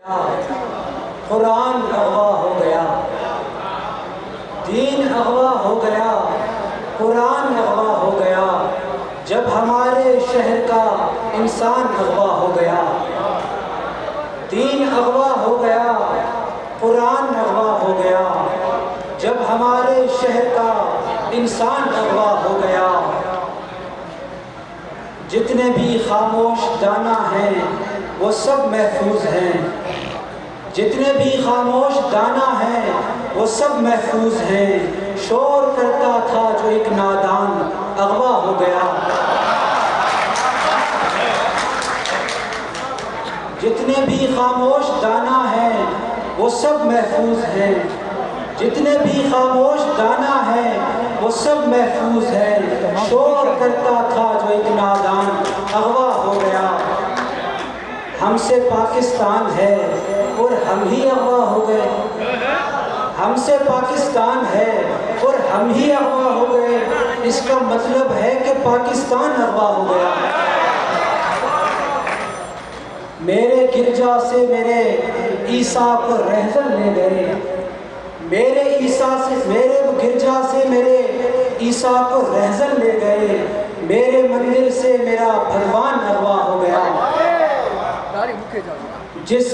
कुरान अगवा हो गया, दीन अगवा हो गया, कुरान अगवा हो गया। जब हमारे शहर का इंसान अगवा हो गया, दीन अगवा हो गया, कुरान अगवा हो गया। जब हमारे शहर का इंसान अगवा हो गया। जितने भी खामोश दाना हैं वो सब महफूज हैं, जितने भी खामोश दाना हैं वो सब महफूज हैं। शोर करता था जो एक नादान अगवा हो गया। जितने भी खामोश दाना हैं वो सब महफूज हैं, जितने भी खामोश दाना है वो सब महफूज है। शोर करता था जो एक नादान अगवा हो गया। हमसे पाकिस्तान है और हम ही अगवा हो गए, हमसे पाकिस्तान है और हम ही अगवा हो गए। इसका मतलब है कि पाकिस्तान अगवा हो गया। मेरे गिरजा से मेरे ईसा को रहज़न ले गए, मेरे गिरजा से मेरे ईसा को रहज़न ले गए। मेरे मंदिर से मेरा भगवान अगवा हो गया। जिस